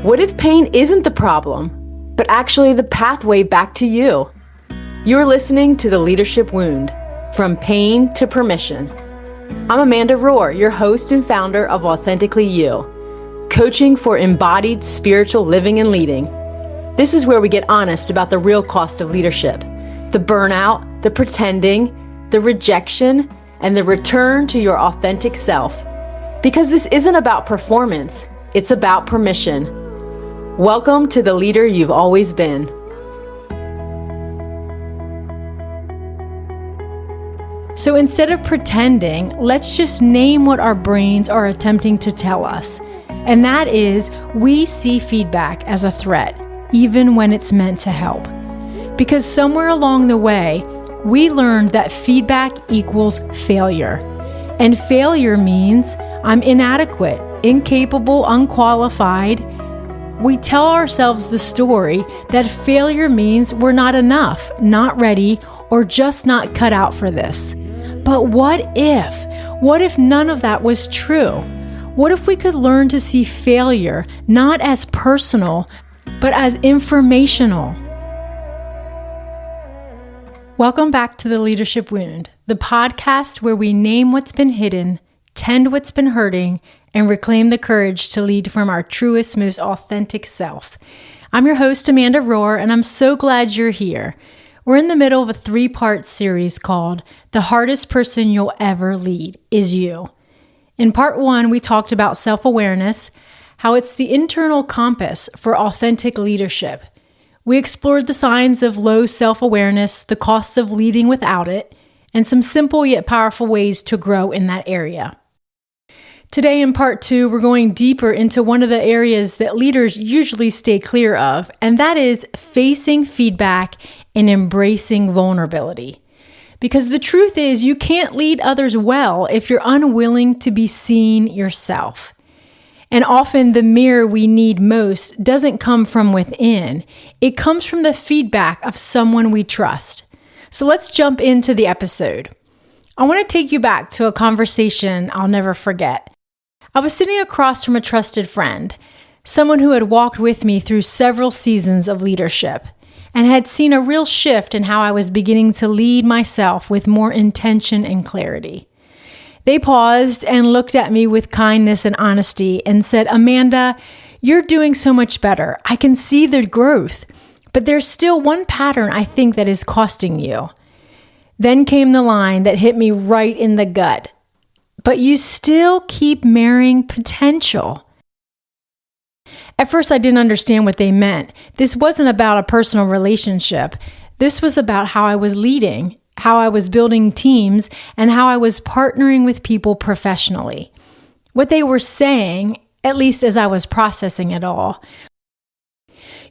What if pain isn't the problem, but actually the pathway back to you? You're listening to The Leadership Wound, From Pain to Permission. I'm Amanda Rohr, your host and founder of Authentically You, coaching for embodied spiritual living and leading. This is where we get honest about the real cost of leadership, the burnout, the pretending, the rejection, and the return to your authentic self. Because this isn't about performance, it's about permission. Welcome to the leader you've always been. So instead of pretending, let's just name what our brains are attempting to tell us. And that is, we see feedback as a threat, even when it's meant to help. Because somewhere along the way, we learned that feedback equals failure. And failure means I'm inadequate, incapable, unqualified. We tell ourselves the story that failure means we're not enough, not ready, or just not cut out for this. But what if none of that was true? What if we could learn to see failure not as personal, but as informational? Welcome back to The Leadership Wound, the podcast where we name what's been hidden, tend what's been hurting, and reclaim the courage to lead from our truest, most authentic self. I'm your host, Amanda Rohr, and I'm so glad you're here. We're in the middle of a 3-part series called The Hardest Person You'll Ever Lead Is You. In part 1, we talked about self-awareness, how it's the internal compass for authentic leadership. We explored the signs of low self-awareness, the costs of leading without it, and some simple yet powerful ways to grow in that area. Today in part 2, we're going deeper into one of the areas that leaders usually stay clear of, and that is facing feedback and embracing vulnerability. Because the truth is, you can't lead others well if you're unwilling to be seen yourself. And often the mirror we need most doesn't come from within. It comes from the feedback of someone we trust. So let's jump into the episode. I want to take you back to a conversation I'll never forget. I was sitting across from a trusted friend, someone who had walked with me through several seasons of leadership and had seen a real shift in how I was beginning to lead myself with more intention and clarity. They paused and looked at me with kindness and honesty and said, "Amanda, you're doing so much better. I can see the growth, but there's still one pattern I think that is costing you." Then came the line that hit me right in the gut. "But you still keep marrying potential." At first, I didn't understand what they meant. This wasn't about a personal relationship. This was about how I was leading, how I was building teams, and how I was partnering with people professionally. What they were saying, at least as I was processing it all,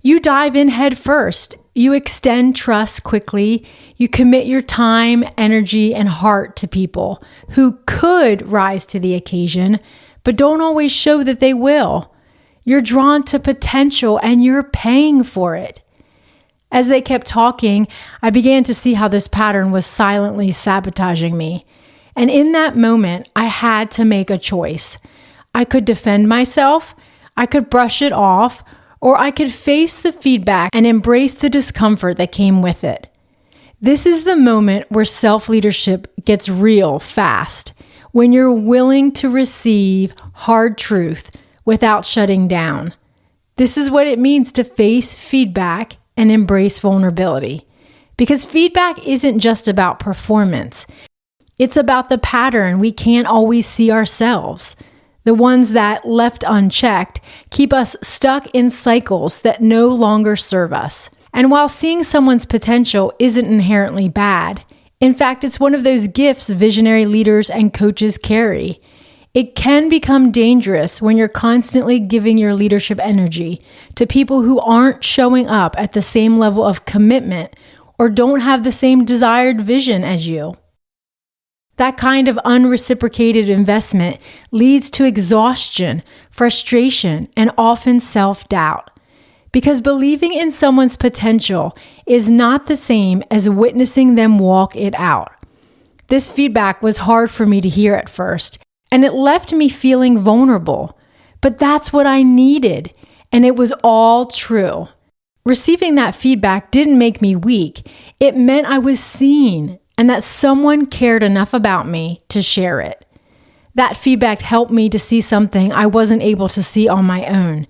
you dive in head first. You extend trust quickly. You commit your time, energy, and heart to people who could rise to the occasion, but don't always show that they will. You're drawn to potential and you're paying for it. As they kept talking, I began to see how this pattern was silently sabotaging me. And in that moment, I had to make a choice. I could defend myself, I could brush it off, or I could face the feedback and embrace the discomfort that came with it. This is the moment where self-leadership gets real fast, when you're willing to receive hard truth without shutting down. This is what it means to face feedback and embrace vulnerability. Because feedback isn't just about performance. It's about the pattern we can't always see ourselves. The ones that, left unchecked, keep us stuck in cycles that no longer serve us. And while seeing someone's potential isn't inherently bad, in fact, it's one of those gifts visionary leaders and coaches carry. It can become dangerous when you're constantly giving your leadership energy to people who aren't showing up at the same level of commitment or don't have the same desired vision as you. That kind of unreciprocated investment leads to exhaustion, frustration, and often self-doubt. Because believing in someone's potential is not the same as witnessing them walk it out. This feedback was hard for me to hear at first, and it left me feeling vulnerable. But that's what I needed. and it was all true. Receiving that feedback didn't make me weak. It meant I was seen and that someone cared enough about me to share it. That feedback helped me to see something I wasn't able to see on my own.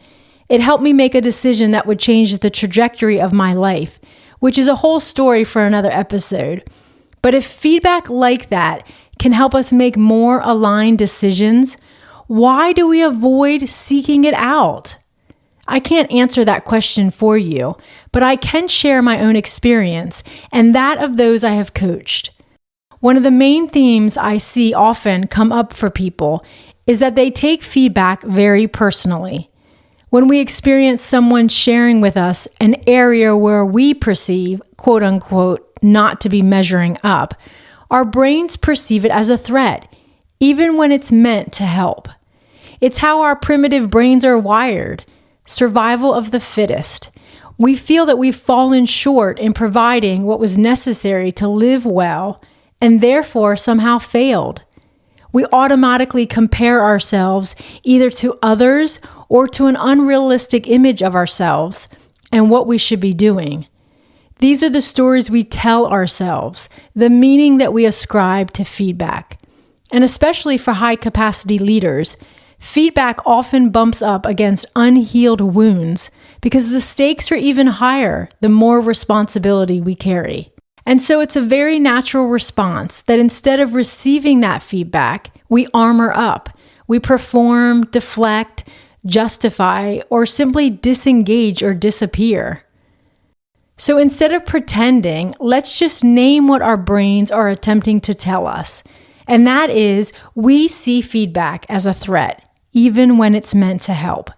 It helped me make a decision that would change the trajectory of my life, which is a whole story for another episode. But if feedback like that can help us make more aligned decisions, why do we avoid seeking it out? I can't answer that question for you, but I can share my own experience and that of those I have coached. One of the main themes I see often come up for people is that they take feedback very personally. When we experience someone sharing with us an area where we perceive, quote unquote, not to be measuring up, our brains perceive it as a threat, even when it's meant to help. It's how our primitive brains are wired. Survival of the fittest. We feel that we've fallen short in providing what was necessary to live well and therefore somehow failed. We automatically compare ourselves either to others or to an unrealistic image of ourselves and what we should be doing. These are the stories we tell ourselves, the meaning that we ascribe to feedback. And especially for high-capacity leaders, feedback often bumps up against unhealed wounds because the stakes are even higher the more responsibility we carry. And so it's a very natural response that instead of receiving that feedback, we armor up. We perform, deflect, justify, or simply disengage or disappear. So instead of pretending, let's just name what our brains are attempting to tell us. And that is, we see feedback as a threat, even when it's meant to help.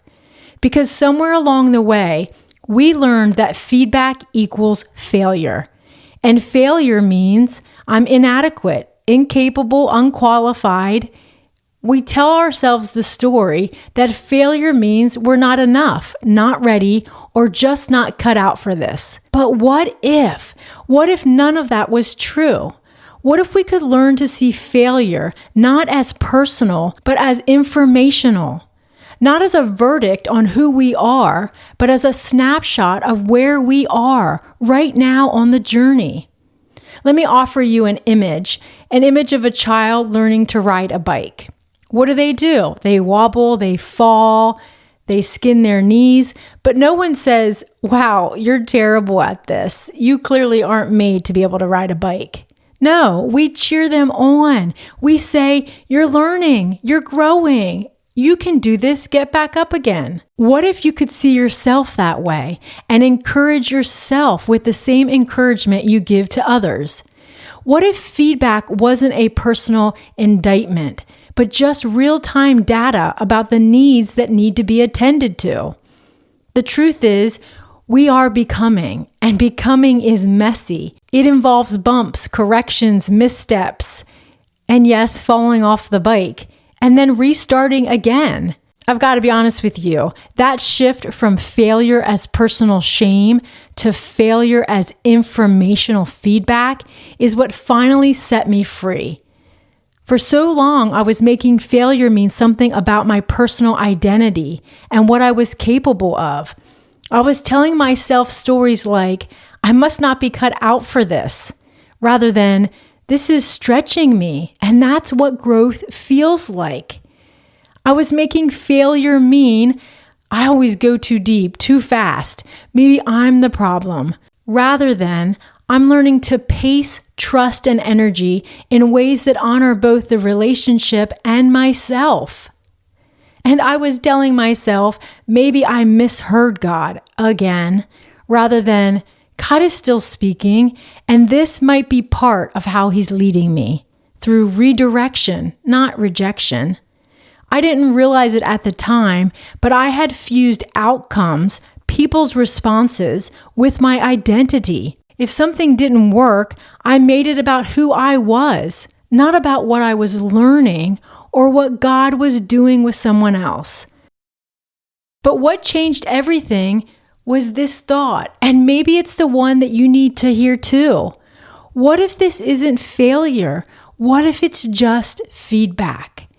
Because somewhere along the way, we learned that feedback equals failure. And failure means I'm inadequate, incapable, unqualified. We tell ourselves the story that failure means we're not enough, not ready, or just not cut out for this. But what if? What if none of that was true? What if we could learn to see failure not as personal, but as informational? Not as a verdict on who we are, but as a snapshot of where we are right now on the journey. Let me offer you an image of a child learning to ride a bike. What do? They wobble, they fall, they skin their knees, but no one says, wow, you're terrible at this. You clearly aren't made to be able to ride a bike. No, we cheer them on. We say, you're learning, you're growing. You can do this, get back up again. What if you could see yourself that way and encourage yourself with the same encouragement you give to others? What if feedback wasn't a personal indictment, but just real-time data about the needs that need to be attended to? The truth is, we are becoming, and becoming is messy. It involves bumps, corrections, missteps, and yes, falling off the bike, and then restarting again. I've got to be honest with you, that shift from failure as personal shame to failure as informational feedback is what finally set me free. For so long, I was making failure mean something about my personal identity and what I was capable of. I was telling myself stories like, I must not be cut out for this, rather than, this is stretching me, and that's what growth feels like. I was making failure mean, I always go too deep, too fast. Maybe I'm the problem, rather than, I'm learning to pace, trust, and energy in ways that honor both the relationship and myself. And I was telling myself, maybe I misheard God again, rather than, God is still speaking, and this might be part of how he's leading me, through redirection, not rejection. I didn't realize it at the time, but I had fused outcomes, people's responses, with my identity. If something didn't work, I made it about who I was, not about what I was learning or what God was doing with someone else. But what changed everything was this thought, and maybe it's the one that you need to hear too. What if this isn't failure? What if it's just feedback?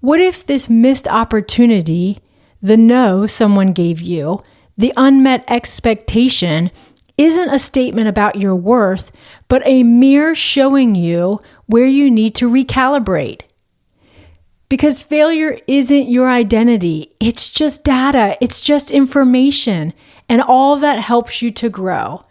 What if this missed opportunity, The no someone gave you, the unmet expectation, isn't a statement about your worth, but a mirror showing you where you need to recalibrate. Because failure isn't your identity. It's just data. It's just information. And all that helps you to grow.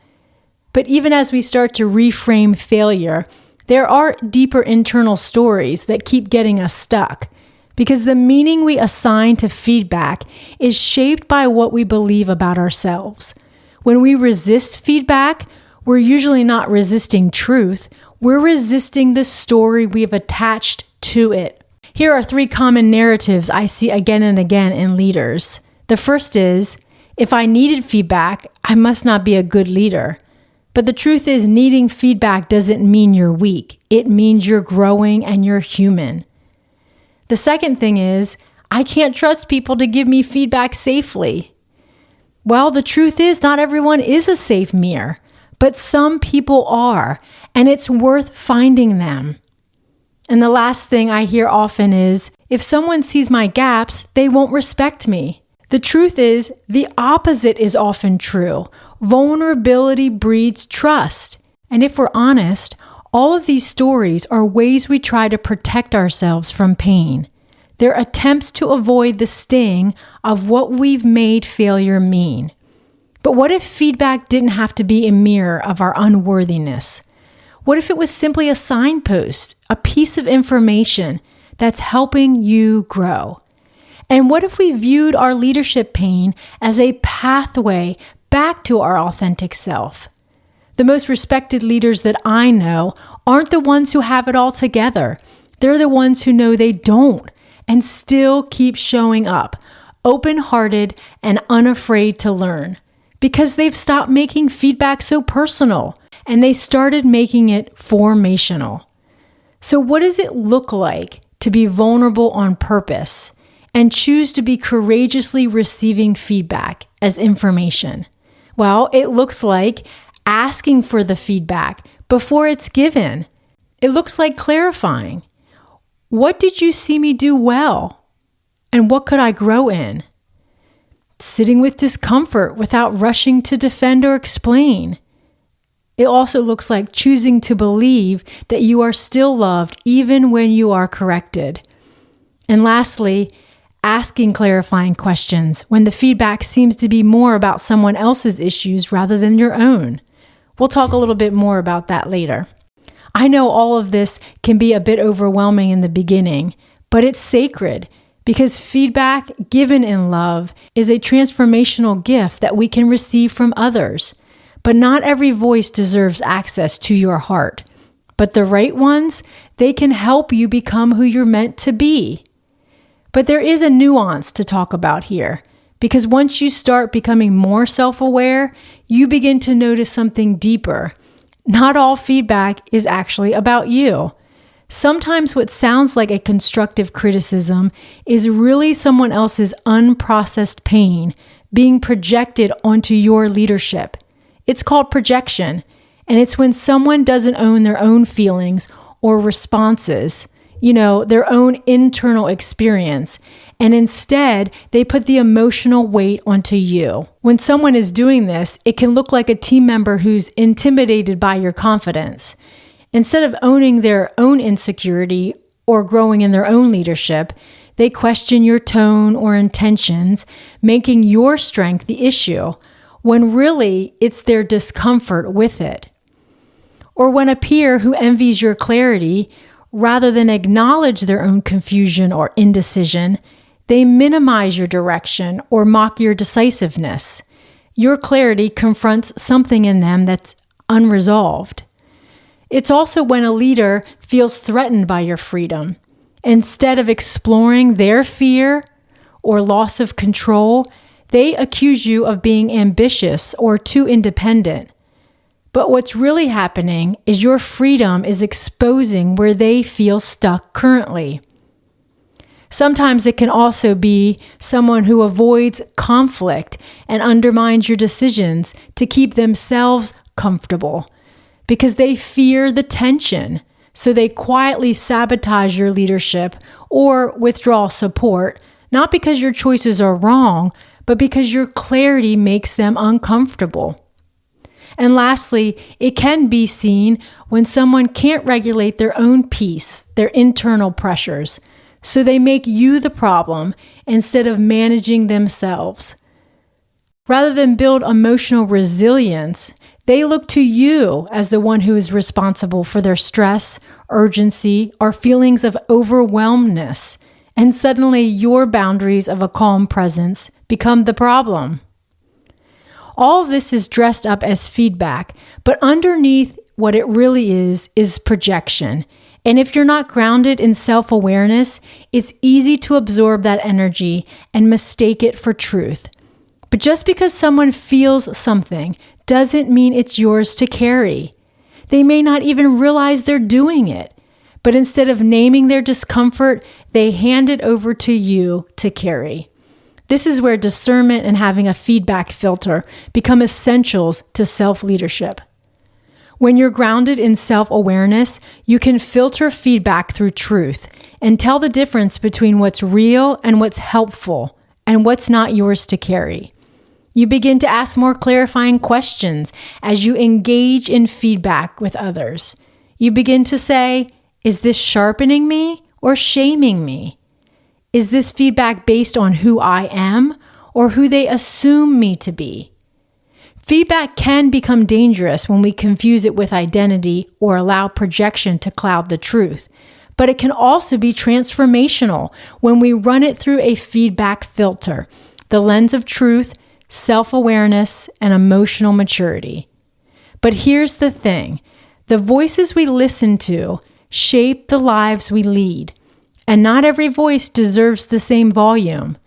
But even as we start to reframe failure, there are deeper internal stories that keep getting us stuck. Because the meaning we assign to feedback is shaped by what we believe about ourselves. When we resist feedback, we're usually not resisting truth. We're resisting the story we've attached to it. Here are 3 common narratives I see again and again in leaders. The first is, if I needed feedback, I must not be a good leader. But the truth is, needing feedback doesn't mean you're weak. It means you're growing and you're human. The second thing is, I can't trust people to give me feedback safely. Well, the truth is, not everyone is a safe mirror, but some people are, and it's worth finding them. And the last thing I hear often is, if someone sees my gaps, they won't respect me. The truth is, the opposite is often true. Vulnerability breeds trust. And if we're honest, all of these stories are ways we try to protect ourselves from pain. They're attempts to avoid the sting of what we've made failure mean. But what if feedback didn't have to be a mirror of our unworthiness? What if it was simply a signpost, a piece of information that's helping you grow? And what if we viewed our leadership pain as a pathway back to our authentic self? The most respected leaders that I know aren't the ones who have it all together. They're the ones who know they don't and still keep showing up, open-hearted and unafraid to learn, because they've stopped making feedback so personal and they started making it formational. So what does it look like to be vulnerable on purpose and choose to be courageously receiving feedback as information? Well, it looks like asking for the feedback before it's given. It looks like clarifying. What did you see me do well? And what could I grow in? Sitting with discomfort without rushing to defend or explain. It also looks like choosing to believe that you are still loved even when you are corrected. And lastly, asking clarifying questions when the feedback seems to be more about someone else's issues rather than your own. We'll talk a little bit more about that later. I know all of this can be a bit overwhelming in the beginning, but it's sacred because feedback given in love is a transformational gift that we can receive from others. But not every voice deserves access to your heart. But the right ones, they can help you become who you're meant to be. But there is a nuance to talk about here, because once you start becoming more self-aware, you begin to notice something deeper. Not all feedback is actually about you. Sometimes what sounds like a constructive criticism is really someone else's unprocessed pain being projected onto your leadership. It's called projection, and it's when someone doesn't own their own feelings or responses, their own internal experience, and instead they put the emotional weight onto you. When someone is doing this, it can look like a team member who's intimidated by your confidence. Instead of owning their own insecurity or growing in their own leadership, they question your tone or intentions, making your strength the issue, when really it's their discomfort with it. Or when a peer who envies your clarity, rather than acknowledge their own confusion or indecision, they minimize your direction or mock your decisiveness. Your clarity confronts something in them that's unresolved. It's also when a leader feels threatened by your freedom. Instead of exploring their fear or loss of control, they accuse you of being ambitious or too independent. But what's really happening is your freedom is exposing where they feel stuck currently. Sometimes it can also be someone who avoids conflict and undermines your decisions to keep themselves comfortable because they fear the tension. So they quietly sabotage your leadership or withdraw support, not because your choices are wrong, but because your clarity makes them uncomfortable. And lastly, it can be seen when someone can't regulate their own peace, their internal pressures, so they make you the problem instead of managing themselves. Rather than build emotional resilience, they look to you as the one who is responsible for their stress, urgency, or feelings of overwhelmedness, and suddenly your boundaries of a calm presence become the problem. All of this is dressed up as feedback, but underneath what it really is projection. And if you're not grounded in self-awareness, it's easy to absorb that energy and mistake it for truth. But just because someone feels something doesn't mean it's yours to carry. They may not even realize they're doing it, but instead of naming their discomfort, they hand it over to you to carry. This is where discernment and having a feedback filter become essentials to self-leadership. When you're grounded in self-awareness, you can filter feedback through truth and tell the difference between what's real and what's helpful and what's not yours to carry. You begin to ask more clarifying questions as you engage in feedback with others. You begin to say, is this sharpening me or shaming me? Is this feedback based on who I am or who they assume me to be? Feedback can become dangerous when we confuse it with identity or allow projection to cloud the truth. But it can also be transformational when we run it through a feedback filter, the lens of truth, self-awareness, and emotional maturity. But here's the thing. The voices we listen to shape the lives we lead. And not every voice deserves the same volume.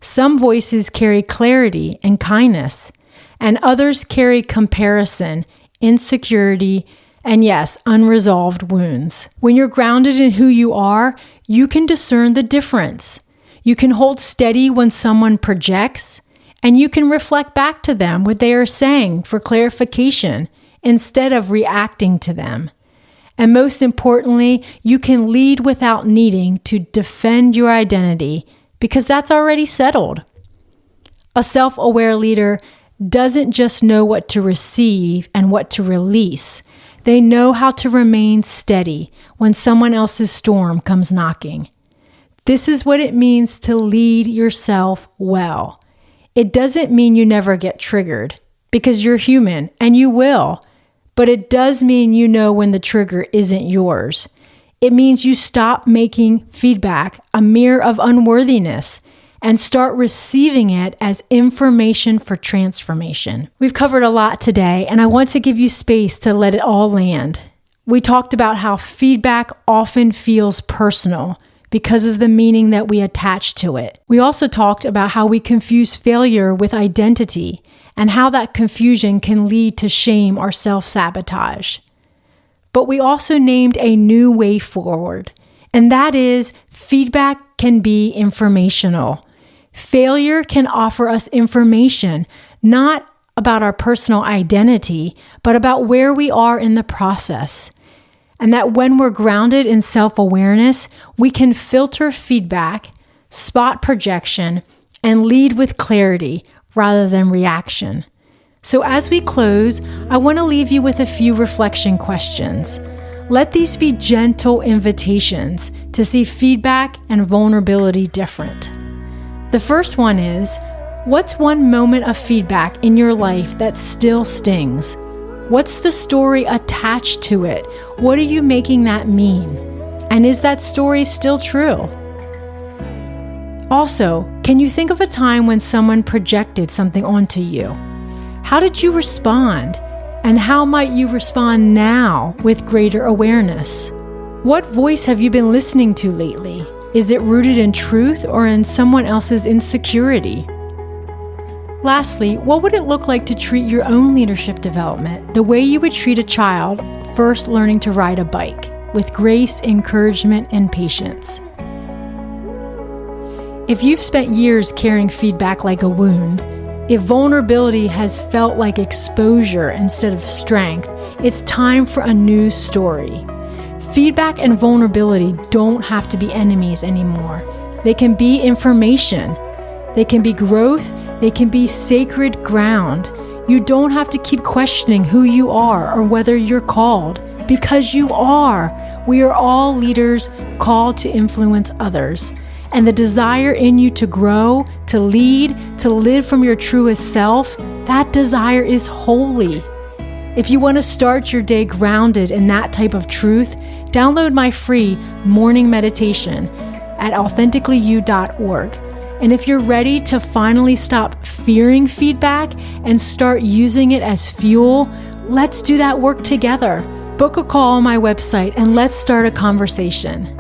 Some voices carry clarity and kindness, and others carry comparison, insecurity, and yes, unresolved wounds. When you're grounded in who you are, you can discern the difference. You can hold steady when someone projects, and you can reflect back to them what they are saying for clarification instead of reacting to them. And most importantly, you can lead without needing to defend your identity because that's already settled. A self-aware leader doesn't just know what to receive and what to release. They know how to remain steady when someone else's storm comes knocking. This is what it means to lead yourself well. It doesn't mean you never get triggered because you're human and you will. But it does mean you know when the trigger isn't yours. It means you stop making feedback a mirror of unworthiness and start receiving it as information for transformation. We've covered a lot today, and I want to give you space to let it all land. We talked about how feedback often feels personal because of the meaning that we attach to it. We also talked about how we confuse failure with identity and how that confusion can lead to shame or self-sabotage. But we also named a new way forward, and that is feedback can be informational. Failure can offer us information, not about our personal identity, but about where we are in the process. And that when we're grounded in self-awareness, we can filter feedback, spot projection, and lead with clarity rather than reaction. So as we close, I want to leave you with a few reflection questions. Let these be gentle invitations to see feedback and vulnerability different. The first one is, what's one moment of feedback in your life that still stings? What's the story attached to it? What are you making that mean? And is that story still true? Also, can you think of a time when someone projected something onto you? How did you respond? And how might you respond now with greater awareness? What voice have you been listening to lately? Is it rooted in truth or in someone else's insecurity? Lastly, what would it look like to treat your own leadership development the way you would treat a child first learning to ride a bike, with grace, encouragement, and patience? If you've spent years carrying feedback like a wound, if vulnerability has felt like exposure instead of strength, it's time for a new story. Feedback and vulnerability don't have to be enemies anymore. They can be information. They can be growth. They can be sacred ground. You don't have to keep questioning who you are or whether you're called, because you are. We are all leaders called to influence others. And the desire in you to grow, to lead, to live from your truest self, that desire is holy. If you want to start your day grounded in that type of truth, download my free morning meditation at authenticallyu.org. And if you're ready to finally stop fearing feedback and start using it as fuel, let's do that work together. Book a call on my website and let's start a conversation.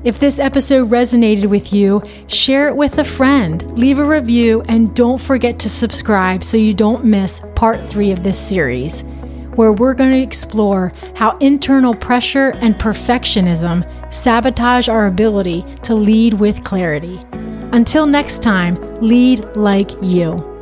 If this episode resonated with you, share it with a friend, leave a review, and don't forget to subscribe so you don't miss part 3 of this series, where we're going to explore how internal pressure and perfectionism sabotage our ability to lead with clarity. Until next time, lead like you.